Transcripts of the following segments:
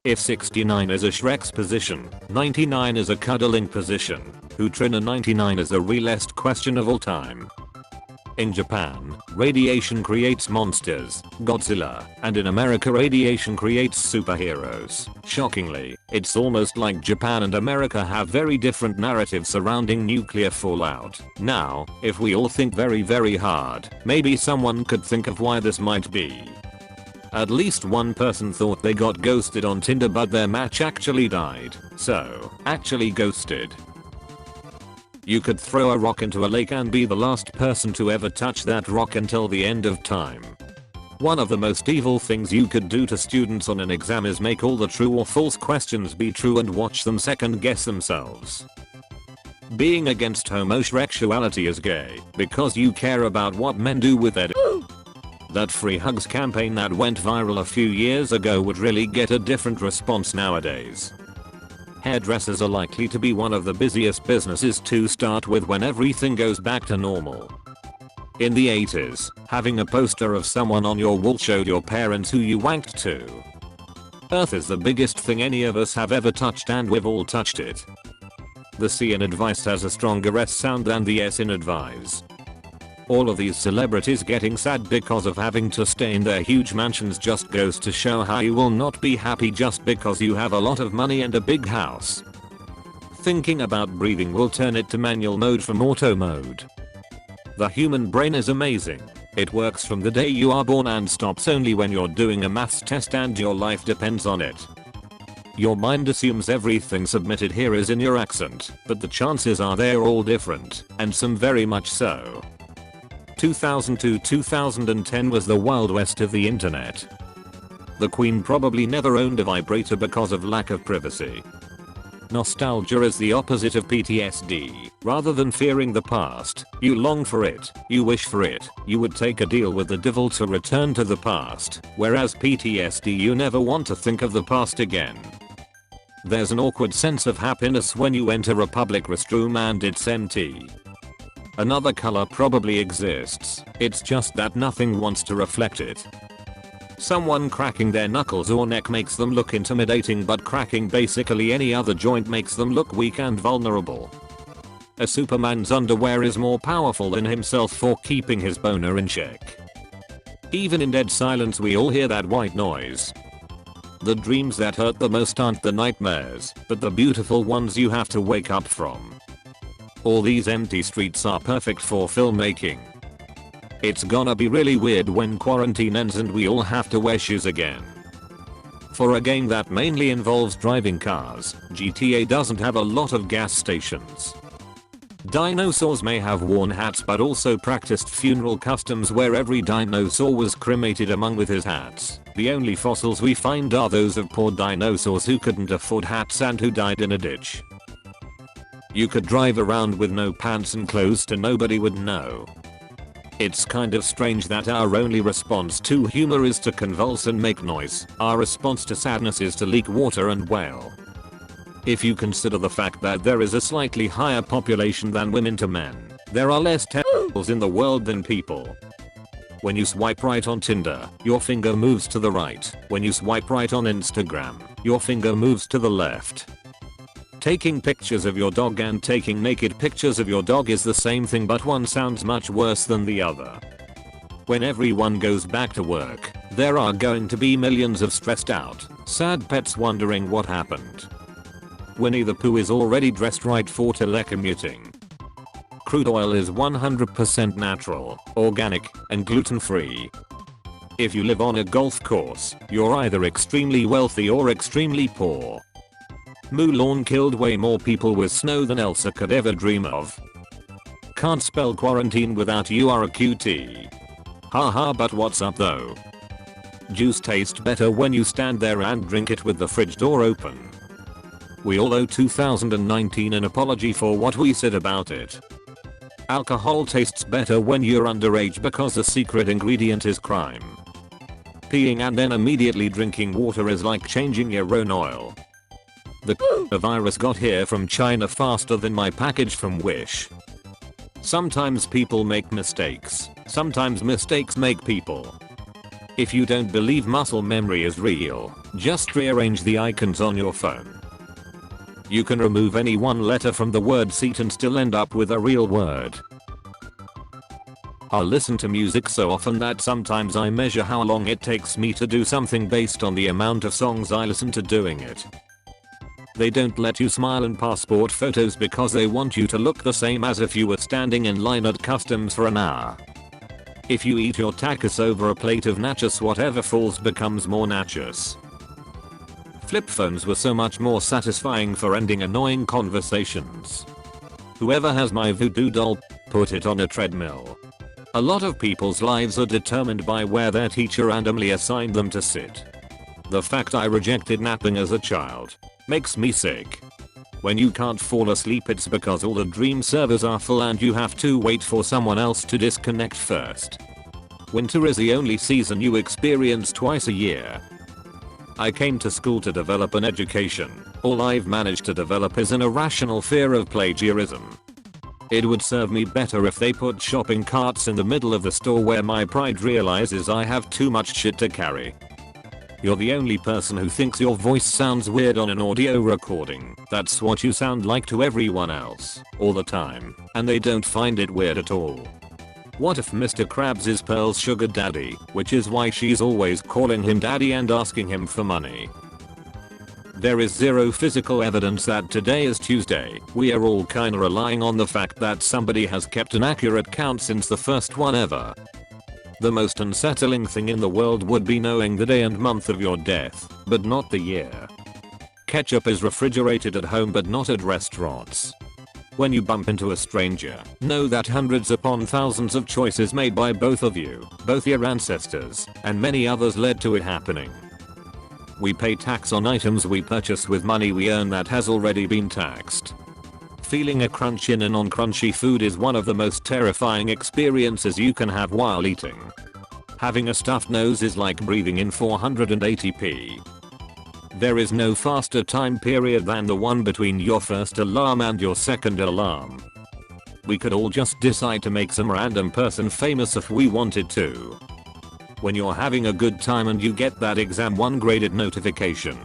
If 69 is a Shrek's position, 99 is a cuddling position, who Trina 99 is the realest question of all time. In Japan, radiation creates monsters, Godzilla, and in America radiation creates superheroes. Shockingly, it's almost like Japan and America have very different narratives surrounding nuclear fallout. Now, if we all think very hard, maybe someone could think of why this might be. At least one person thought they got ghosted on Tinder but their match actually died, so, actually ghosted. You could throw a rock into a lake and be the last person to ever touch that rock until the end of time. One of the most evil things you could do to students on an exam is make all the true or false questions be true and watch them second guess themselves. Being against homosexuality is gay because you care about what men do with their That free hugs campaign that went viral a few years ago would really get a different response nowadays. Hairdressers are likely to be one of the busiest businesses to start with when everything goes back to normal. In the 80s, having a poster of someone on your wall showed your parents who you wanked to. Earth is the biggest thing any of us have ever touched and we've all touched it. The C in advice has a stronger S sound than the S in advise. All of these celebrities getting sad because of having to stay in their huge mansions just goes to show how you will not be happy just because you have a lot of money and a big house. Thinking about breathing will turn it to manual mode from auto mode. The human brain is amazing. It works from the day you are born and stops only when you're doing a maths test and your life depends on it. Your mind assumes everything submitted here is in your accent, but the chances are they're all different, and some very much so. 2002-2010 was the wild west of the internet. The Queen probably never owned a vibrator because of lack of privacy. Nostalgia is the opposite of PTSD. Rather than fearing the past, you long for it, you wish for it, you would take a deal with the devil to return to the past, whereas PTSD you never want to think of the past again. There's an awkward sense of happiness when you enter a public restroom and it's empty. Another color probably exists, it's just that nothing wants to reflect it. Someone cracking their knuckles or neck makes them look intimidating, but cracking basically any other joint makes them look weak and vulnerable. A Superman's underwear is more powerful than himself for keeping his boner in check. Even in dead silence we all hear that white noise. The dreams that hurt the most aren't the nightmares, but the beautiful ones you have to wake up from. All these empty streets are perfect for filmmaking. It's gonna be really weird when quarantine ends and we all have to wear shoes again. For a game that mainly involves driving cars, GTA doesn't have a lot of gas stations. Dinosaurs may have worn hats but also practiced funeral customs where every dinosaur was cremated among with his hats. The only fossils we find are those of poor dinosaurs who couldn't afford hats and who died in a ditch. You could drive around with no pants and clothes to nobody would know. It's kind of strange that our only response to humor is to convulse and make noise. Our response to sadness is to leak water and wail. If you consider the fact that there is a slightly higher population than women to men, there are less testicles in the world than people. When you swipe right on Tinder, your finger moves to the right. When you swipe right on Instagram, your finger moves to the left. Taking pictures of your dog and taking naked pictures of your dog is the same thing, but one sounds much worse than the other. When everyone goes back to work, there are going to be millions of stressed out, sad pets wondering what happened. Winnie the Pooh is already dressed right for telecommuting. Crude oil is 100% natural, organic, and gluten-free. If you live on a golf course, you're either extremely wealthy or extremely poor. Mulan killed way more people with snow than Elsa could ever dream of. Can't spell quarantine without you are a cutie. Haha, but what's up though? Juice tastes better when you stand there and drink it with the fridge door open. We all owe 2019 an apology for what we said about it. Alcohol tastes better when you're underage because the secret ingredient is crime. Peeing and then immediately drinking water is like changing your own oil. The virus got here from China faster than my package from Wish. Sometimes people make mistakes. Sometimes mistakes make people. If you don't believe muscle memory is real, just rearrange the icons on your phone. You can remove any one letter from the word seat and still end up with a real word. I listen to music so often that sometimes I measure how long it takes me to do something based on the amount of songs I listen to doing it. They don't let you smile in passport photos because they want you to look the same as if you were standing in line at customs for an hour. If you eat your tacos over a plate of nachos, whatever falls becomes more nachos. Flip phones were so much more satisfying for ending annoying conversations. Whoever has my voodoo doll, put it on a treadmill. A lot of people's lives are determined by where their teacher randomly assigned them to sit. The fact I rejected napping as a child makes me sick. When you can't fall asleep, it's because all the dream servers are full and you have to wait for someone else to disconnect first. Winter is the only season you experience twice a year. I came to school to develop an education. All I've managed to develop is an irrational fear of plagiarism. It would serve me better if they put shopping carts in the middle of the store where my pride realizes I have too much shit to carry. You're the only person who thinks your voice sounds weird on an audio recording. That's what you sound like to everyone else, all the time, and they don't find it weird at all. What if Mr. Krabs is Pearl's sugar daddy, which is why she's always calling him daddy and asking him for money? There is zero physical evidence that today is Tuesday. We are all kinda relying on the fact that somebody has kept an accurate count since the first one ever. The most unsettling thing in the world would be knowing the day and month of your death, but not the year. Ketchup is refrigerated at home but not at restaurants. When you bump into a stranger, know that hundreds upon thousands of choices made by both of you, both your ancestors, and many others led to it happening. We pay tax on items we purchase with money we earn that has already been taxed. Feeling a crunch in a non-crunchy food is one of the most terrifying experiences you can have while eating. Having a stuffed nose is like breathing in 480p. There is no faster time period than the one between your first alarm and your second alarm. We could all just decide to make some random person famous if we wanted to. When you're having a good time and you get that exam 1 graded notification.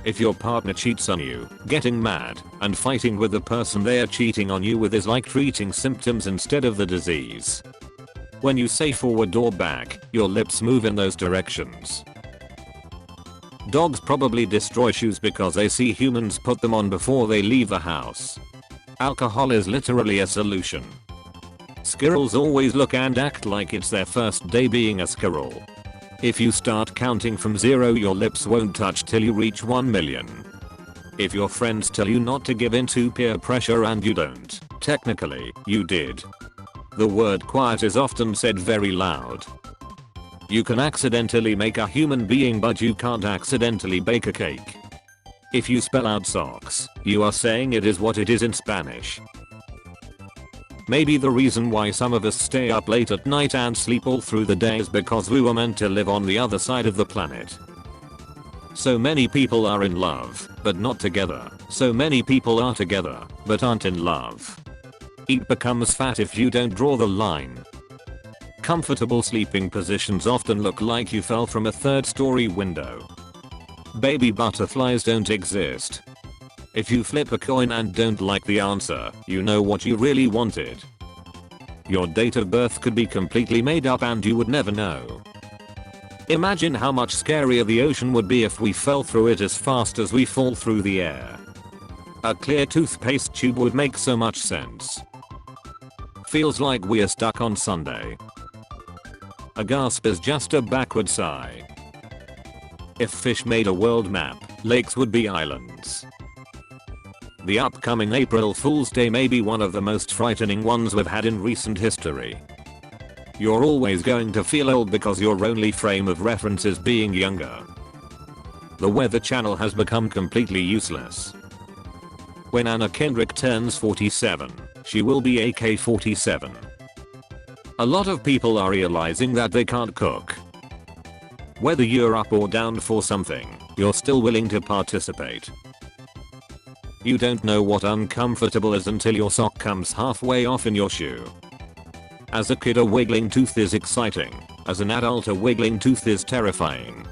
If your partner cheats on you, getting mad and fighting with the person they are cheating on you with is like treating symptoms instead of the disease. When you say forward or back, your lips move in those directions. Dogs probably destroy shoes because they see humans put them on before they leave the house. Alcohol is literally a solution. Squirrels always look and act like it's their first day being a squirrel. If you start counting from 0, your lips won't touch till you reach 1 million. If your friends tell you not to give in to peer pressure and you don't, technically, you did. The word quiet is often said very loud. You can accidentally make a human being, but you can't accidentally bake a cake. If you spell out socks, you are saying it is what it is in Spanish. Maybe the reason why some of us stay up late at night and sleep all through the day is because we were meant to live on the other side of the planet. So many people are in love, but not together. So many people are together, but aren't in love. Eat becomes fat if you don't draw the line. Comfortable sleeping positions often look like you fell from a 3rd-story window. Baby butterflies don't exist. If you flip a coin and don't like the answer, you know what you really wanted. Your date of birth could be completely made up and you would never know. Imagine how much scarier the ocean would be if we fell through it as fast as we fall through the air. A clear toothpaste tube would make so much sense. Feels like we're stuck on Sunday. A gasp is just a backward sigh. If fish made a world map, lakes would be islands. The upcoming April Fool's Day may be one of the most frightening ones we've had in recent history. You're always going to feel old because your only frame of reference is being younger. The Weather Channel has become completely useless. When Anna Kendrick turns 47, she will be AK-47. A lot of people are realizing that they can't cook. Whether you're up or down for something, you're still willing to participate. You don't know what uncomfortable is until your sock comes halfway off in your shoe. As a kid, a wiggling tooth is exciting. As an adult, a wiggling tooth is terrifying.